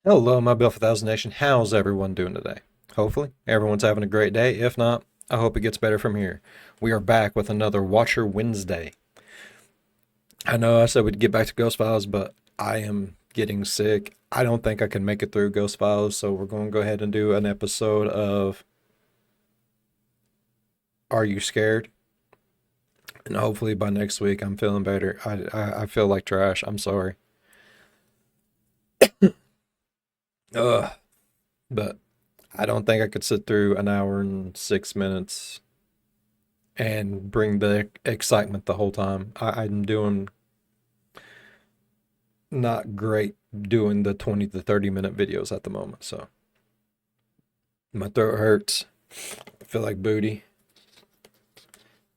Hello, my Bill 1000 Nation. How's everyone doing today? Hopefully, everyone's having a great day. If not, I hope it gets better from here. We are back with another Watcher Wednesday. I know I said we'd get back to Ghost Files, but I am getting sick. I don't think I can make it through Ghost Files, so we're going to go ahead and do an episode of Are You Scared? And hopefully by next week I'm feeling better. I feel like trash. I'm sorry. But I don't think I could sit through an hour and 6 minutes and bring the excitement the whole time. I'm doing not great doing the 20 to 30 minute videos at the moment, so my throat hurts. I feel like booty.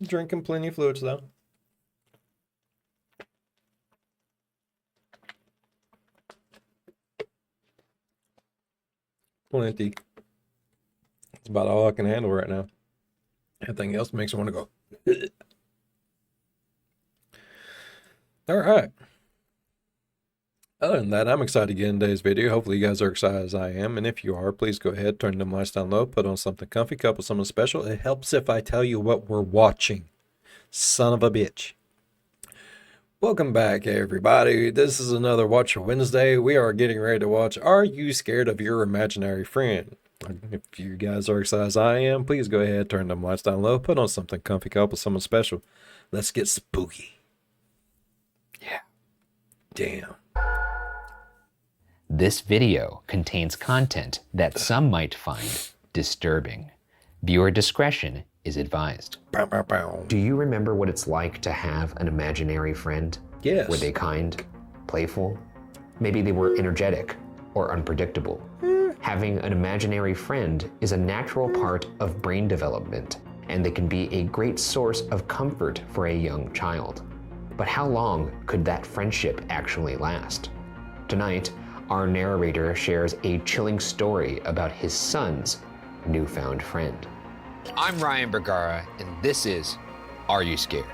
Drinking plenty of fluids though. Plenty. It's about all I can handle right now. Everything else makes me want to go. All right. Other than that, I'm excited to get in today's video. Hopefully you guys are excited as I am. And if you are, please go ahead, turn them lights down low, put on something comfy, cup with something special. It helps if I tell you what we're watching. Son of a bitch. Welcome back, everybody. This is another Watcher Wednesday. We are getting ready to watch Are You Scared of Your Imaginary Friend? If you guys are excited as I am, please go ahead, turn them lights down low, put on something comfy, cup with something special. Let's get spooky. Yeah. Damn. This video contains content that some might find disturbing. Viewer discretion is advised. Bow, bow, bow. Do you remember what it's like to have an imaginary friend? Yes. Were they kind, playful? Maybe they were energetic or unpredictable. Having an imaginary friend is a natural part of brain development, and they can be a great source of comfort for a young child. But how long could that friendship actually last? Tonight, our narrator shares a chilling story about his son's newfound friend. I'm Ryan Bergara, and this is Are You Scared?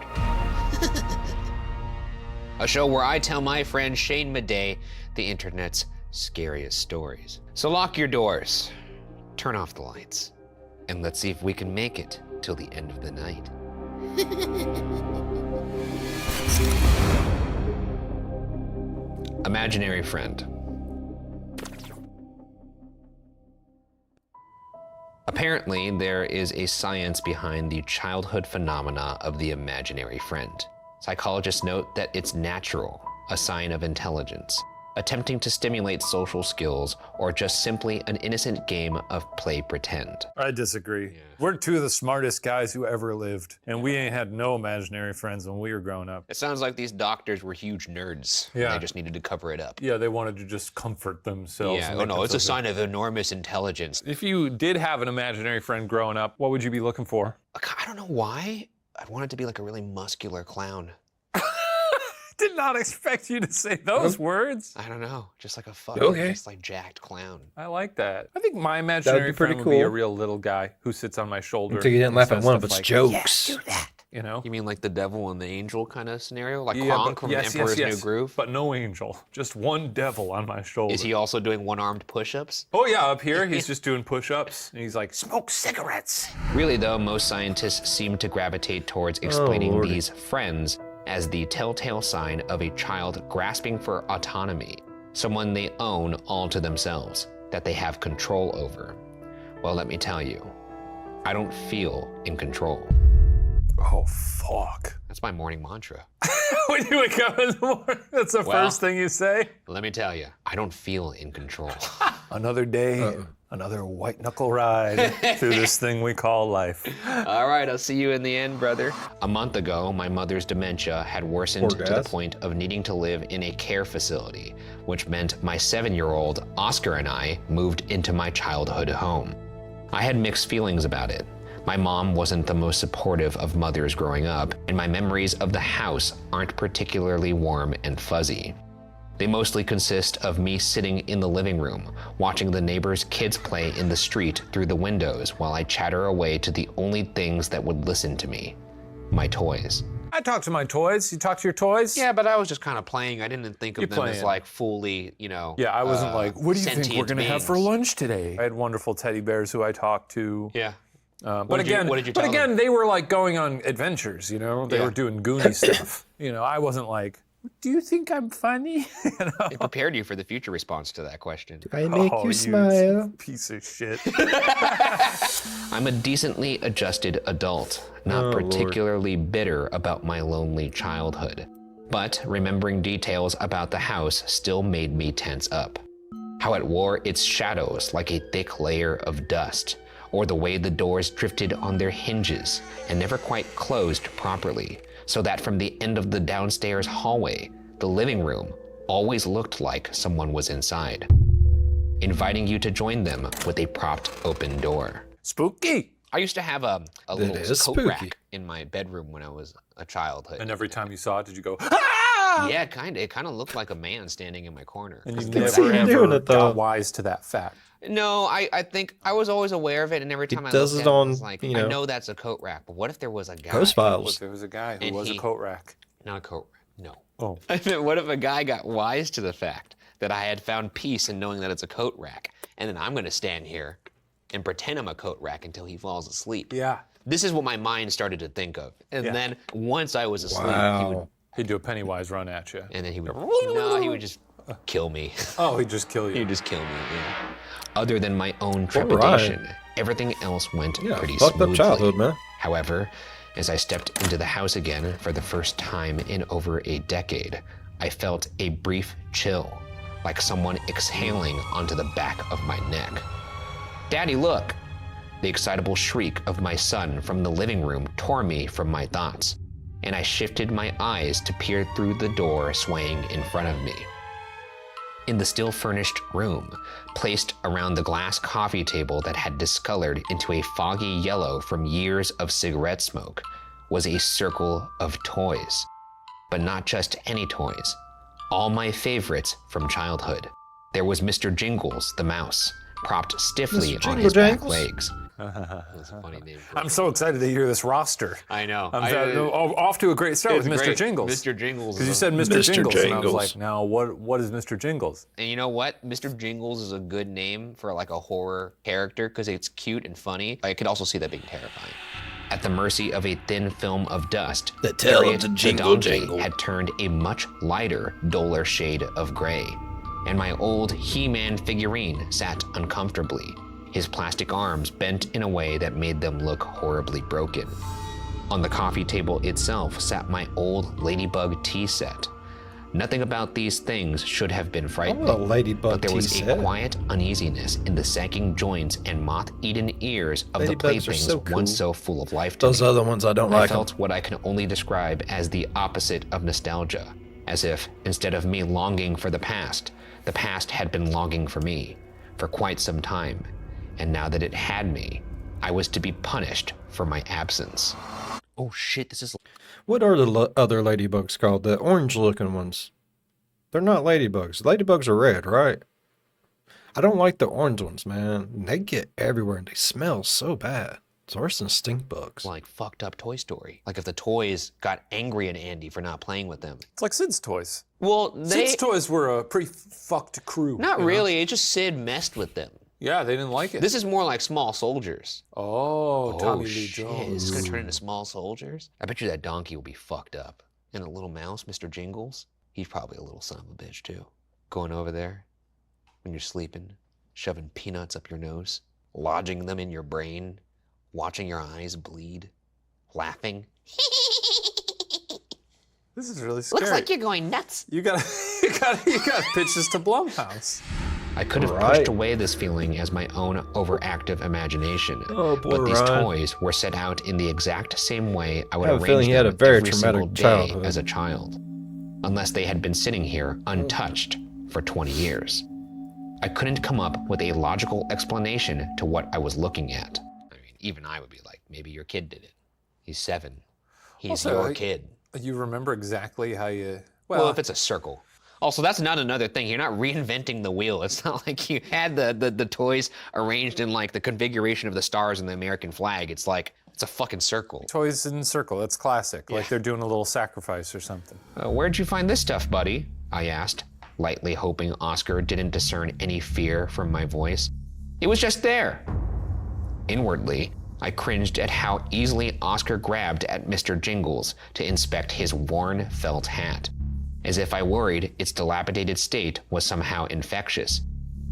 A show where I tell my friend Shane Madej the internet's scariest stories. So lock your doors, turn off the lights, and let's see if we can make it till the end of the night. Imaginary friend. Apparently, there is a science behind the childhood phenomena of the imaginary friend. Psychologists note that it's natural, a sign of intelligence, attempting to stimulate social skills, or just simply an innocent game of play pretend. I disagree. Yeah. We're two of the smartest guys who ever lived, and we ain't had no imaginary friends when we were growing up. It sounds like these doctors were huge nerds. Yeah. They just needed to cover it up. Yeah, they wanted to just comfort themselves. Yeah, and oh make no, it's a themselves sign of enormous intelligence. If you did have an imaginary friend growing up, what would you be looking for? I don't know why. I'd want it to be like a really muscular clown. Did not expect you to say those words. I don't know, just like a fucking, Okay. just like jacked clown. I like that. I think my imaginary pretty friend would be a cool. real little guy who sits on my shoulder. Until you didn't and laugh at says one of stuff its like, jokes. "Yeah, do that." You know? You mean like the devil and the angel kind of scenario? Like Yeah, Kronk but from yes, Emperor's yes, New Groove? but no angel. Just one devil on my shoulder. Is he also doing one-armed push-ups? Oh yeah, up here he's just doing push-ups, and he's like, smoke cigarettes. Really though, most scientists seem to gravitate towards explaining Lordy. these friends as the telltale sign of a child grasping for autonomy, someone they own all to themselves, that they have control over. Well, let me tell you, I don't feel in control. Oh, fuck. That's my morning mantra. When you wake up in the morning, that's the Well- first thing you say? Let me tell you, I don't feel in control. Another day, another white knuckle ride through this thing we call life. All right, I'll see you in the end, brother. A month ago, my mother's dementia had worsened Poor to the guys. point of needing to live in a care facility, which meant my 7-year-old Oscar and I moved into my childhood home. I had mixed feelings about it. My mom wasn't the most supportive of mothers growing up, and my memories of the house aren't particularly warm and fuzzy. They mostly consist of me sitting in the living room, watching the neighbors' kids play in the street through the windows while I chatter away to the only things that would listen to me, my toys. I talk to my toys. You talk to your toys? Yeah, but I was just kind of playing. I didn't think of You're them as playing. like fully, you know. Yeah, I wasn't like, what do you think we're sentient gonna have for beings. lunch today? I had wonderful teddy bears who I talked to. Yeah. But What did you but tell again, them? they were like going on adventures, you know? They Yeah. were doing Goonie stuff. You know, I wasn't like, do you think I'm funny? You know? It prepared you for the future response to that question. I make Oh, you smile. piece of shit. I'm a decently adjusted adult, not Oh, Lord. particularly bitter about my lonely childhood. But remembering details about the house still made me tense up. How it wore its shadows like a thick layer of dust, or the way the doors drifted on their hinges and never quite closed properly, so that from the end of the downstairs hallway, the living room always looked like someone was inside, inviting you to join them with a propped open door. Spooky. I used to have a little is coat spooky. rack in my bedroom when I was a childhood. And every time you saw it, did you go, ah! Yeah, kind of. It kind of looked like a man standing in my corner. And you see never him doing ever it, though. got wise to that fact. No, I think I was always aware of it, and every time I does looked it at it, I on, was like, you I know, know that's a coat rack, but what if there was a guy? Ghost What Files. if there was a guy who And was a he- coat rack? Not a coat rack, no. Oh. I mean, what if a guy got wise to the fact that I had found peace in knowing that it's a coat rack, and then I'm going to stand here and pretend I'm a coat rack until he falls asleep? Yeah. This is what my mind started to think of. And Yeah. then once I was asleep, he would, Wow. He'd do a Pennywise run at you. and then he would, no, he would just kill me. Oh, he'd just kill He'd you. just kill me, yeah. Other than my own right. trepidation, everything else went Yeah, pretty fucked smoothly. up childhood, man. However, as I stepped into the house again for the first time in over a decade, I felt a brief chill, like someone exhaling onto the back of my neck. Daddy, look! The excitable shriek of my son from the living room tore me from my thoughts, and I shifted my eyes to peer through the door swaying in front of me. In the still furnished room, placed around the glass coffee table that had discolored into a foggy yellow from years of cigarette smoke, was a circle of toys. But not just any toys. All my favorites from childhood. There was Mr. Jingles, the mouse, propped stiffly Mr. on his Jingle back Jangles? legs. That's a funny name. I'm so excited to hear this roster. I know. Off to a great start with It's Mr. great. Jingles. Mr. Jingles. Because you is said a- Mr. Mr. Jingles, and I was Jingles. like, now what is Mr. Jingles? And you know what? Mr. Jingles is a good name for like a horror character because it's cute and funny. I could also see that being terrifying. At the mercy of a thin film of dust, The tale of Harriet the the Jingle donkey Jangle. had turned a much lighter, duller shade of gray, and my old He-Man figurine sat uncomfortably, his plastic arms bent in a way that made them look horribly broken. On the coffee table itself sat my old Ladybug tea set. Nothing about these things should have been frightening, a Ladybug but there was tea a set. quiet uneasiness in the sagging joints and moth-eaten ears of the Ladybugs are playthings so cool. once so full of life to Those me. other ones I don't I like. 'em. felt what I can only describe as the opposite of nostalgia, as if instead of me longing for the past had been longing for me for quite some time, and now that it had me, I was to be punished for my absence. Oh shit, this is... What are the other ladybugs called? The orange-looking ones. They're not ladybugs. Ladybugs are red, right? I don't like the orange ones, man. They get everywhere and they smell so bad. It's worse than stink bugs. like fucked up Toy Story. Like if the toys got angry at Andy for not playing with them. It's like Sid's toys. Well, they... Sid's toys were a pretty fucked crew. Not you know? really, it's just Sid messed with them. Yeah, they didn't like it. This is more like Small Soldiers. oh, Tommy Lee shit, Jones. This is gonna turn into Small Soldiers? I bet you that donkey will be fucked up. And the little mouse, Mr. Jingles, he's probably a little son of a bitch too. Going over there when you're sleeping, shoving peanuts up your nose, lodging them in your brain, watching your eyes bleed, laughing. This is really scary. Looks like you're going nuts. You gotta pitch this to Blumhouse. I could have Right. pushed away this feeling as my own overactive imagination, Oh, boy, but these Ryan. toys were set out in the exact same way I would I have a arrange feeling he had them a very every single traumatic day childhood. as a child, unless they had been sitting here untouched for 20 years. I couldn't come up with a logical explanation to what I was looking at. I mean, even I would be like, maybe your kid did it. He's 7. He's Also, your like, kid. You remember exactly how you... Well, if it's a circle. Also, that's not another thing. You're not reinventing the wheel. It's not like you had the toys arranged in like the configuration of the stars in the American flag. It's like It's a fucking circle. Toys in a circle, that's classic. Like they're doing a little sacrifice or something. Where'd you find this stuff, buddy? I asked, lightly hoping Oscar didn't discern any fear from my voice. It was just there. Inwardly, I cringed at how easily Oscar grabbed at Mr. Jingles to inspect his worn felt hat, as if I worried its dilapidated state was somehow infectious.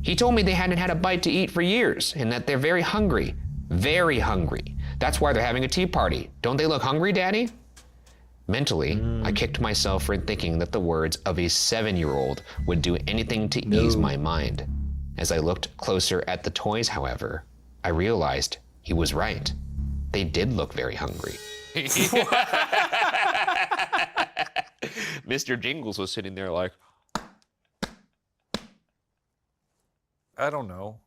He told me they hadn't had a bite to eat for years and that they're very hungry. Very hungry. That's why they're having a tea party. Don't they look hungry, Daddy? Mentally, I kicked myself for thinking that the words of a 7-year-old would do anything to ease my mind. As I looked closer at the toys, however, I realized he was right. They did look very hungry. Mr. Jingles was sitting there like... I don't know.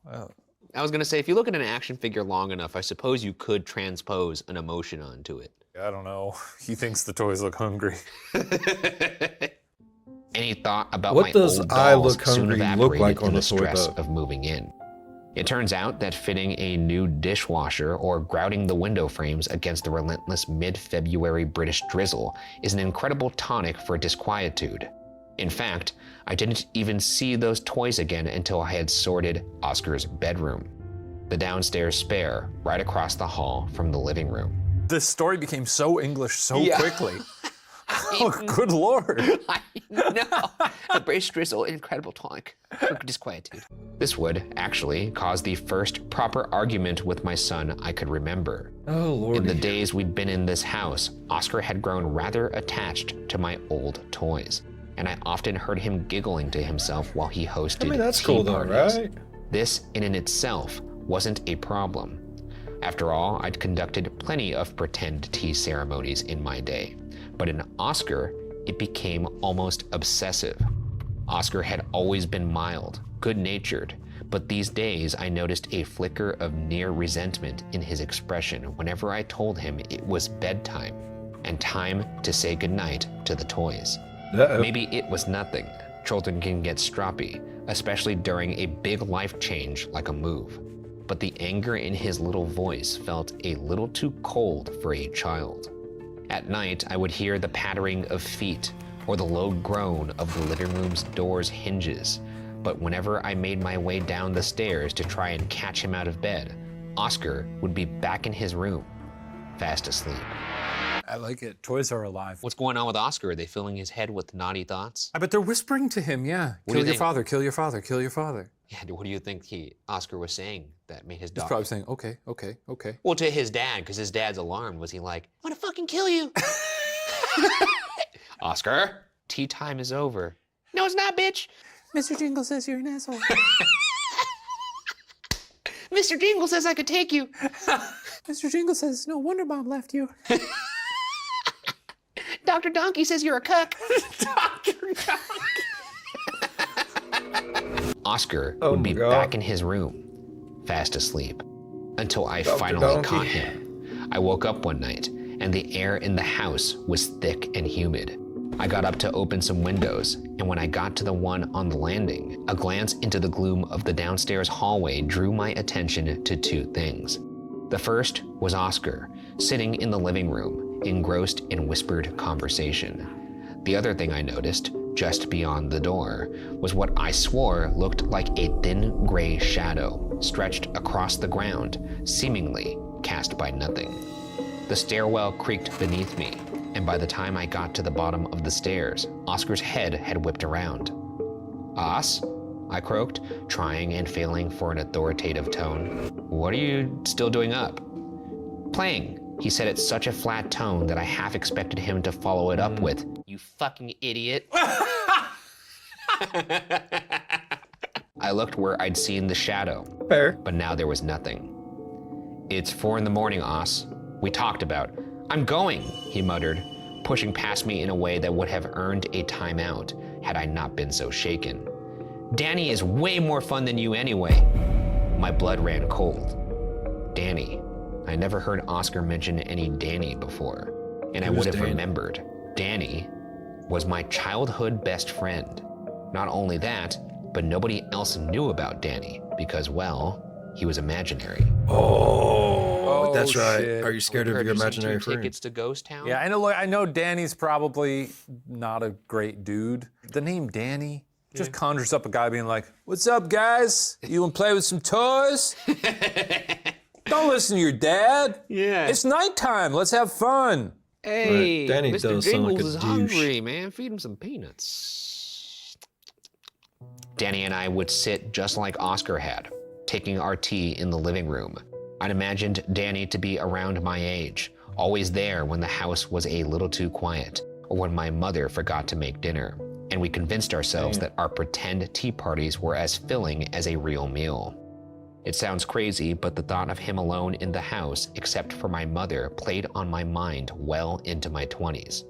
I was gonna say, if you look at an action figure long enough, I suppose you could transpose an emotion onto it. I don't know. He thinks the toys look hungry. Any thought about What my does old I dolls look soon hungry look evaporated like on in the a toy, stress though? of moving in. It turns out that fitting a new dishwasher or grouting the window frames against the relentless mid-February British drizzle is an incredible tonic for disquietude. In fact, I didn't even see those toys again until I had sorted Oscar's bedroom, the downstairs spare right across the hall from the living room. This story became so English so Yeah. quickly. Oh, good Lord. I know. A British drizzle, incredible tonic for disquietude. This would actually cause the first proper argument with my son I could remember. Oh, Lord. In the days we'd been in this house, Oscar had grown rather attached to my old toys, and I often heard him giggling to himself while he hosted I mean, that's tea cool though, parties. right? This in and itself wasn't a problem. After all, I'd conducted plenty of pretend tea ceremonies in my day. But in Oscar, it became almost obsessive. Oscar had always been mild, good-natured, but these days I noticed a flicker of near resentment in his expression whenever I told him it was bedtime and time to say goodnight to the toys. Uh-oh. Maybe it was nothing. Children can get stroppy, especially during a big life change like a move. But the anger in his little voice felt a little too cold for a child. At night, I would hear the pattering of feet or the low groan of the living room's door's hinges. But whenever I made my way down the stairs to try and catch him out of bed, Oscar would be back in his room, fast asleep. I like it. Toys are alive. What's going on with Oscar? Are they filling his head with naughty thoughts? I bet they're whispering to him, yeah. What do Kill you your think? father, kill your father, kill your father. Yeah, what do you think Oscar was saying that made his He's dog? probably saying, okay, okay, okay. Well, to his dad, because his dad's alarmed. Was he like, I'm gonna fucking kill you? Oscar, tea time is over. No, it's not, bitch. Mr. Jingle says you're an asshole. Mr. Jingle says I could take you. Mr. Jingle says no wonder Mom left you. Dr. Donkey says you're a cuck. Dr. Oscar Oh would be my God. back in his room, fast asleep, until I Dr. finally Donkey. caught him. I woke up one night, and the air in the house was thick and humid. I got up to open some windows, and when I got to the one on the landing, a glance into the gloom of the downstairs hallway drew my attention to two things. The first was Oscar, sitting in the living room, engrossed in whispered conversation. The other thing I noticed, just beyond the door, was what I swore looked like a thin gray shadow stretched across the ground, seemingly cast by nothing. The stairwell creaked beneath me, and by the time I got to the bottom of the stairs, Oscar's head had whipped around. Os? I croaked, trying and failing for an authoritative tone. What are you still doing up? Playing. He said it such a flat tone that I half expected him to follow it up with, you fucking idiot. I looked where I'd seen the shadow, Fair. but now there was nothing. It's 4 in the morning, Os. We talked about. I'm going, he muttered, pushing past me in a way that would have earned a timeout had I not been so shaken. Danny is way more fun than you anyway. My blood ran cold. Danny. I never heard Oscar mention any Danny before, and I Who's would have Dan? remembered. Danny was my childhood best friend. Not only that, but nobody else knew about Danny because, well, he was imaginary. Oh. Oh, That's right. shit. Are you scared of your Purchasing imaginary 2 friend? tickets to Ghost Town? Yeah, I know Danny's probably not a great dude. The name Danny just conjures up a guy being like, "What's up, guys? You wanna play with some toys? Don't listen to your dad. Yeah. It's nighttime. Let's have fun." Hey, Right. Danny Mr. does sound like Jingles a is douche. hungry, man. Feed him some peanuts. Danny and I would sit just like Oscar had, taking our tea in the living room. I'd imagined Danny to be around my age, always there when the house was a little too quiet, or when my mother forgot to make dinner. And we convinced ourselves that our pretend tea parties were as filling as a real meal. It sounds crazy, but the thought of him alone in the house, except for my mother, played on my mind well into my 20s.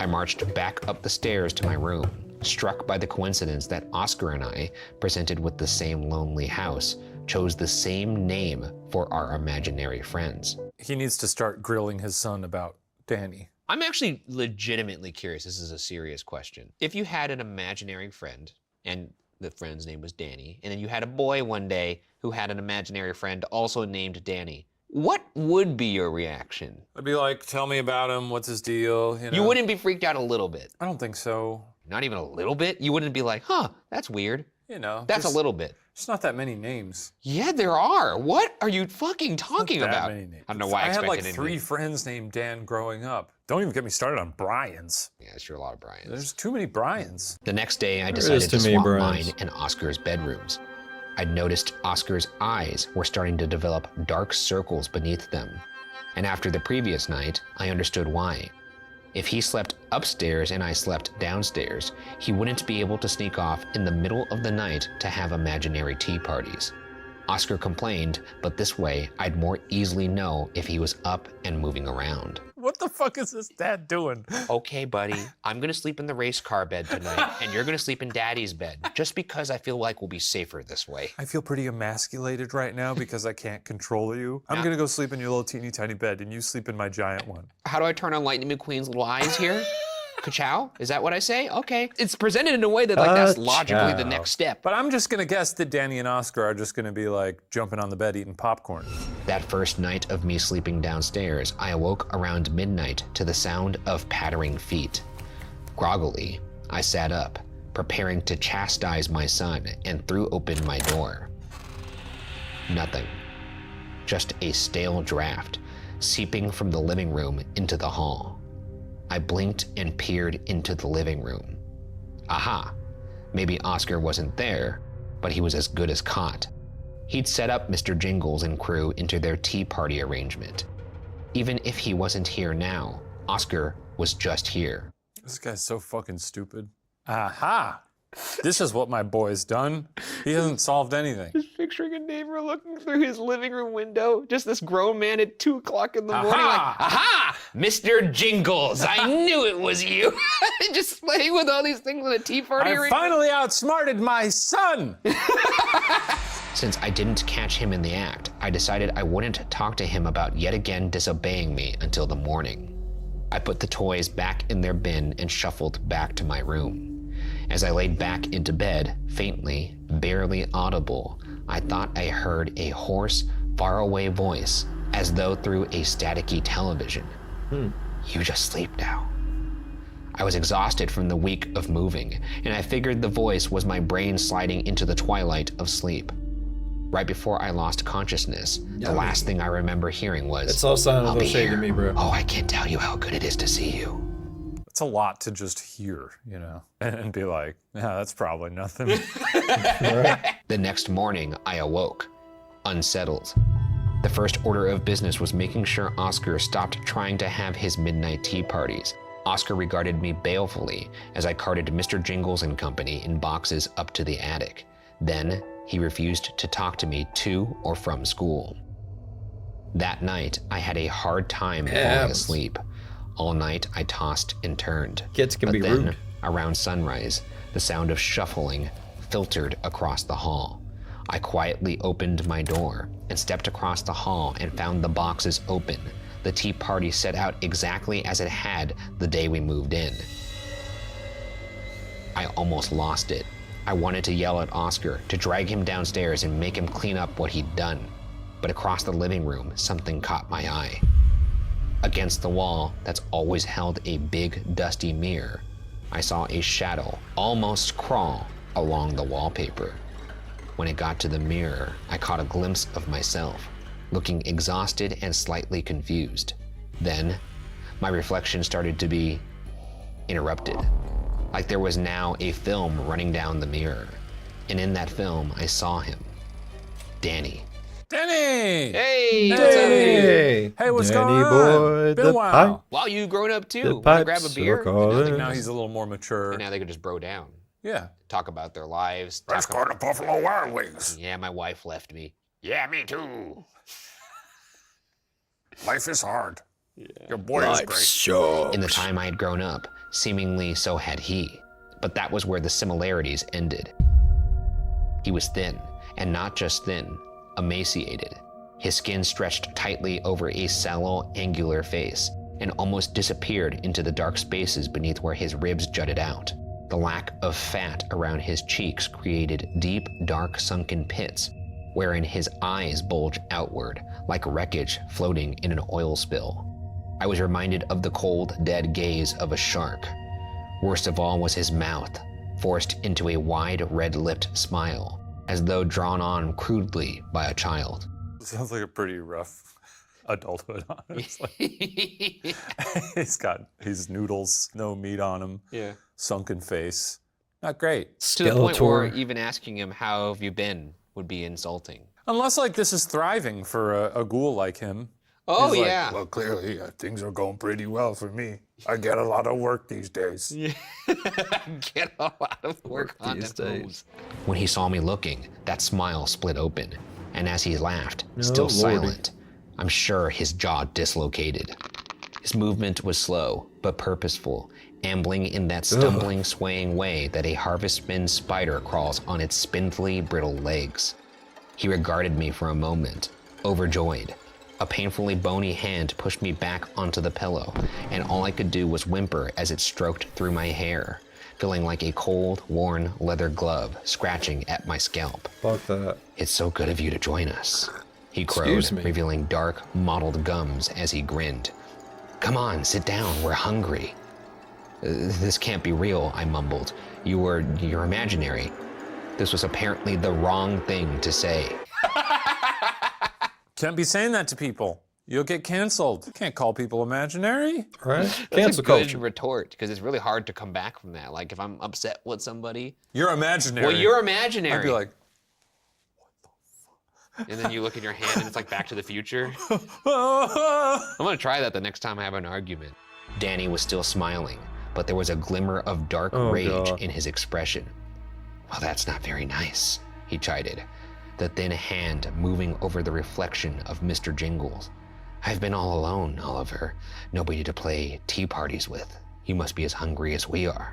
I marched back up the stairs to my room, struck by the coincidence that Oscar and I, presented with the same lonely house, chose the same name for our imaginary friends. He needs to start grilling his son about Danny. I'm actually legitimately curious. This is a serious question. If you had an imaginary friend, and the friend's name was Danny, and then you had a boy one day who had an imaginary friend also named Danny, what would be your reaction? I'd be like, "Tell me about him. What's his deal?" You wouldn't be freaked out a little bit. I don't think so. Not even a little bit? You wouldn't be like, huh, that's weird. That's a little bit. There's not that many names. Yeah, there are. What are you fucking talking Not that about? many names. I don't know why I had expected like it to 3 be. friends named Dan growing up. Don't even get me started on Brian's. Yeah, there's sure a lot of Brian's. There's too many Brian's. The next day, I is decided to too many swap Brians. mine and Oscar's bedrooms. I'd noticed Oscar's eyes were starting to develop dark circles beneath them. And after the previous night, I understood why. If he slept upstairs and I slept downstairs, he wouldn't be able to sneak off in the middle of the night to have imaginary tea parties. Oscar complained, but this way I'd more easily know if he was up and moving around. What the fuck is this dad doing? Okay, buddy, I'm gonna sleep in the race car bed tonight, and you're gonna sleep in Daddy's bed, just because I feel like we'll be safer this way. I feel pretty emasculated right now because I can't control you. I'm gonna go sleep in your little teeny tiny bed and you sleep in my giant one. How do I turn on Lightning McQueen's little eyes here? Ka-chow? Is that what I say? Okay. It's presented in a way that like that's logically the next step. But I'm just gonna guess that Danny and Oscar are just gonna be like jumping on the bed eating popcorn. That first night of me sleeping downstairs, I awoke around midnight to the sound of pattering feet. Groggily, I sat up, preparing to chastise my son, and threw open my door. Nothing. Just a stale draft seeping from the living room into the hall. I blinked and peered into the living room. Aha! Maybe Oscar wasn't there, but he was as good as caught. He'd set up Mr. Jingles and crew into their tea party arrangement. Even if he wasn't here now, Oscar was just here. This guy's so fucking stupid. Aha! This is what my boy's done. He hasn't solved anything. Just picturing a neighbor looking through his living room window, just this grown man at 2 o'clock in the morning like, aha! Mr. Jingles, I knew it was you. Just playing with all these things in a tea party. I finally outsmarted my son! Since I didn't catch him in the act, I decided I wouldn't talk to him about yet again disobeying me until the morning. I put the toys back in their bin and shuffled back to my room. As I laid back into bed, faintly, barely audible, I thought I heard a hoarse, faraway voice, as though through a staticky television. You just sleep now. I was exhausted from the week of moving, and I figured the voice was my brain sliding into the twilight of sleep. Right before I lost consciousness, the last thing I remember hearing was, It's all sounding a "I'll little be shady here. to me, bro. Oh, I can't tell you how good it is to see you." It's a lot to just hear, you know, and be like, yeah, that's probably nothing. The next morning, I awoke, unsettled. The first order of business was making sure Oscar stopped trying to have his midnight tea parties. Oscar regarded me balefully as I carted Mr. Jingles and Company in boxes up to the attic. Then, he refused to talk to me to or from school. That night, I had a hard time falling asleep. All night, I tossed and turned. Kids can But be then, rude. around sunrise, the sound of shuffling filtered across the hall. I quietly opened my door and stepped across the hall and found the boxes open. The tea party set out exactly as it had the day we moved in. I almost lost it. I wanted to yell at Oscar, to drag him downstairs and make him clean up what he'd done. but across the living room, something caught my eye. Against the wall that's always held a big, dusty mirror, I saw a shadow almost crawl along the wallpaper. When it got to the mirror, I caught a glimpse of myself, looking exhausted and slightly confused. Then, my reflection started to be interrupted, like there was now a film running down the mirror. And in that film, I saw him, Danny. Danny! Hey! Hey, Hey, what's Danny going on? boy, Been the a while. pipe, Wow, you grown up too. the Wanna grab a pipes beer? are calling. Now he's a little more mature. And now they could just bro down. Yeah. Talk about their lives. Let's talk go to Buffalo Wild Wings. Yeah, my wife left me. Yeah, me too. Life is hard. Your boy is great. Sure. In the time I had grown up, seemingly so had he. But that was where the similarities ended. He was thin, and not just thin, emaciated. His skin stretched tightly over a sallow, angular face and almost disappeared into the dark spaces beneath where his ribs jutted out. The lack of fat around his cheeks created deep, dark, sunken pits, wherein his eyes bulged outward like wreckage floating in an oil spill. I was reminded of the cold, dead gaze of a shark. Worst of all was his mouth, forced into a wide, red-lipped smile, as though drawn on crudely by a child. Sounds like a pretty rough adulthood, honestly. He's got his noodles, no meat on him, Yeah. sunken face. Not great. To the point where Skeletor. even asking him, how have you been, would be insulting. Unless like this is thriving for a ghoul like him. Oh, He's like, yeah. Well, clearly, things are going pretty well for me. I get a lot of work these days. Get a lot of work on these those. days. When he saw me looking, that smile split open, and as he laughed, No, still lordy. silent, I'm sure his jaw dislocated. His movement was slow, but purposeful, ambling in that stumbling, swaying way that a harvestman spider crawls on its spindly, brittle legs. He regarded me for a moment, overjoyed. A painfully bony hand pushed me back onto the pillow, and all I could do was whimper as it stroked through my hair, feeling like a cold, worn leather glove scratching at my scalp. Fuck that. It's so good of you to join us, he crowed, Excuse me. revealing dark, mottled gums as he grinned. Come on, sit down, we're hungry. This can't be real, I mumbled. You're imaginary. This was apparently the wrong thing to say. Can't be saying that to people. You'll get canceled. You can't call people imaginary. Right? That's Cancel a good culture. retort, because it's really hard to come back from that. Like, if I'm upset with somebody, You're imaginary. well, you're imaginary. I'd be like, And then you look at your hand and it's like Back to the Future. ah. I'm gonna try that the next time I have an argument. Danny was still smiling, but there was a glimmer of dark Oh, rage God. in his expression. Well, that's not very nice, he chided, the thin hand moving over the reflection of Mr. Jingles. I've been all alone, Oliver. Nobody to play tea parties with. You must be as hungry as we are.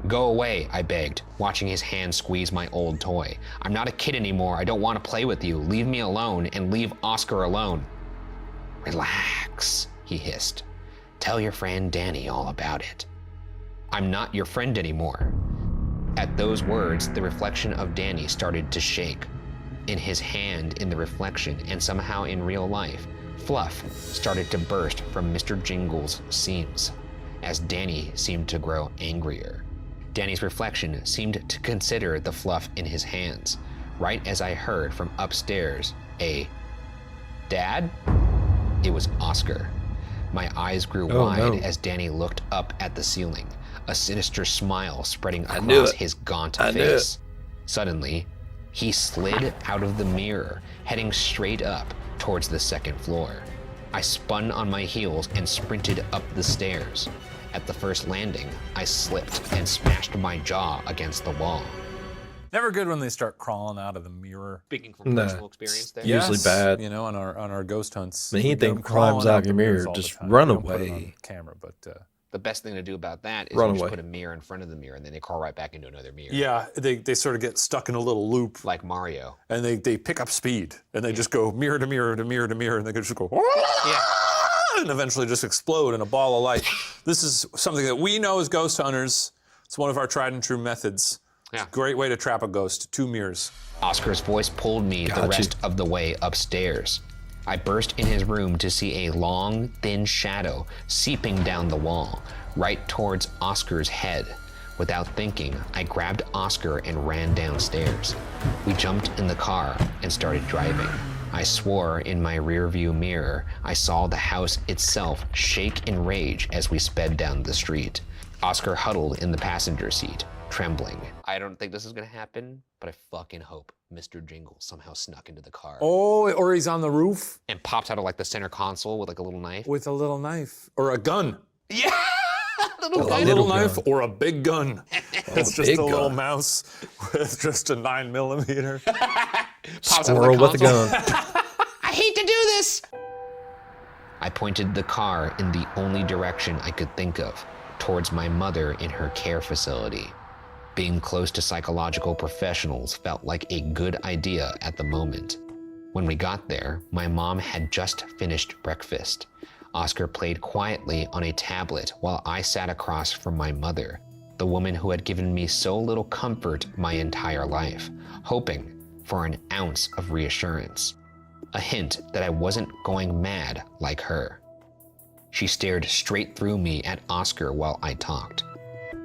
Go away, I begged, watching his hand squeeze my old toy. I'm not a kid anymore. I don't want to play with you. Leave me alone and leave Oscar alone. Relax, he hissed. Tell your friend Danny all about it. I'm not your friend anymore. At those words, the reflection of Danny started to shake. In his hand, in the reflection, and somehow in real life, fluff started to burst from Mr. Jingles' seams, as Danny seemed to grow angrier. Danny's reflection seemed to consider the fluff in his hands, right as I heard from upstairs a, "Dad?" It was Oscar. My eyes grew Oh, wide no. as Danny looked up at the ceiling, a sinister smile spreading knew across it. his gaunt I knew it. face. Suddenly, he slid out of the mirror, heading straight up towards the second floor. I spun on my heels and sprinted up the stairs. At the first landing, I slipped and smashed my jaw against the wall. Never good when they start crawling out of the mirror. Speaking from Nah. personal experience there. Yeah. Usually bad. You know, on our ghost hunts. When we get anything them crawling climbs out of the your mirrors mirror, all the just time. run We don't put it on away. camera, but The best thing to do about that is Run you just away. put a mirror in front of the mirror and then they crawl right back into another mirror. yeah, they sort of get stuck in a little loop Like Mario. and they pick up speed and they just go mirror to mirror to mirror to mirror and they can just go Yeah. and eventually just explode in a ball of light. This is something that we know as ghost hunters. It's one of our tried and true methods. Yeah. Great way to trap a ghost. 2 mirrors. Oscar's voice pulled me the rest of the way upstairs. I burst in his room to see a long, thin shadow seeping down the wall, right towards Oscar's head. Without thinking, I grabbed Oscar and ran downstairs. We jumped in the car and started driving. I swore in my rearview mirror I saw the house itself shake in rage as we sped down the street. Oscar huddled in the passenger seat, trembling. I don't think this is gonna happen, but I fucking hope Mr. Jingle somehow snuck into the car. Oh, or he's on the roof And popped out of like the center console with like a little knife. with a little knife. Or a gun. Yeah! A little knife gun. or a big gun. It's just big a little gun. mouse with just a 9mm. Pops out of the Squirrel with a console. gun. I hate to do this! I pointed the car in the only direction I could think of, towards my mother in her care facility. Being close to psychological professionals felt like a good idea at the moment. When we got there, my mom had just finished breakfast. Oscar played quietly on a tablet while I sat across from my mother, the woman who had given me so little comfort my entire life, hoping for an ounce of reassurance. A hint that I wasn't going mad like her. She stared straight through me at Oscar while I talked.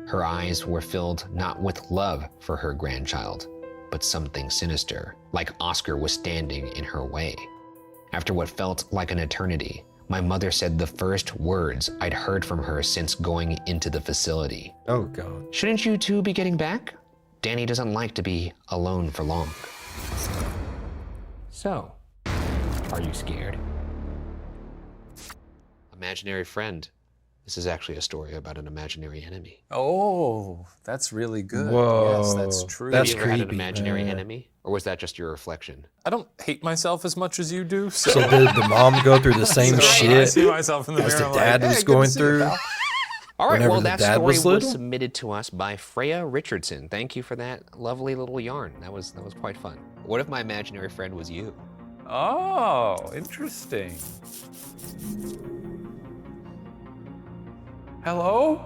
Her eyes were filled not with love for her grandchild, but something sinister, like Oscar was standing in her way. After what felt like an eternity, my mother said the first words I'd heard from her since going into the facility. Oh, God. Shouldn't you two be getting back? Danny doesn't like to be alone for long. So, are you scared? Imaginary friend. This is actually a story about an imaginary enemy. Oh, that's really good. Whoa. Yes, that's true. That's Have you ever had an creepy, imaginary man. enemy? Or was that just your reflection? I don't hate myself as much as you do, so, So did the mom go through the same I shit see myself in the as mirror. the I'm dad like, was "Hey, good to going see you, through? pal." All right, Whenever well, the that dad story was was little? submitted to us by Freya Richardson. Thank you for that lovely little yarn. That was quite fun. What if my imaginary friend was you? Oh, interesting. Hello?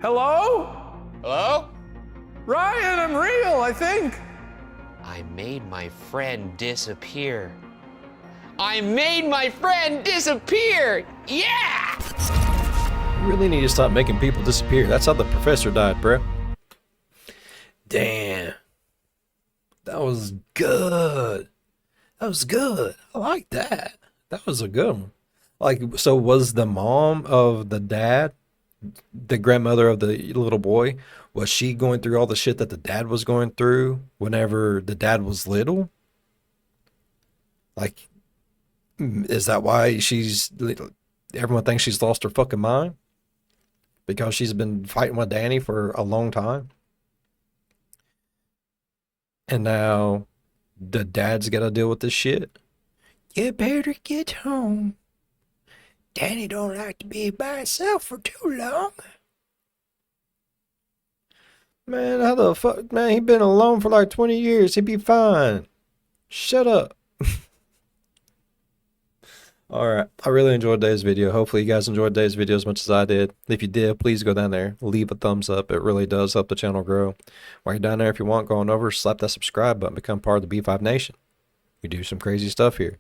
Hello? Hello? Ryan, I'm real, I think. I made my friend disappear. I made my friend disappear! Yeah! You really need to stop making people disappear. That's how the professor died, bro. Damn. That was good. That was good. I like that. That was a good one. Like, so was the mom of the dad, the grandmother of the little boy, was she going through all the shit that the dad was going through whenever the dad was little? Like, is that why everyone thinks she's lost her fucking mind? Because she's been fighting with Danny for a long time? And now the dad's got to deal with this shit? You better get home. Danny don't like to be by himself for too long. Man, how the fuck? Man, he been alone for like 20 years. He'd be fine. Shut up. Alright, I really enjoyed today's video. Hopefully you guys enjoyed today's video as much as I did. If you did, please go down there, leave a thumbs up. It really does help the channel grow. While you're down there, if you want, go on over, slap that subscribe button, become part of the B5 Nation. We do some crazy stuff here.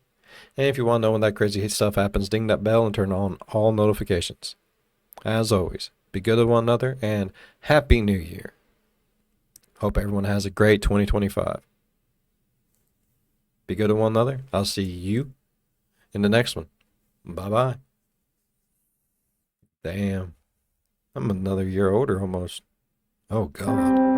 And if you want to know when that crazy stuff happens, ding that bell and turn on all notifications. As always, be good to one another, and Happy New Year. Hope everyone has a great 2025. Be good to one another. I'll see you in the next one. Bye-bye. Damn. I'm another year older almost. Oh, God.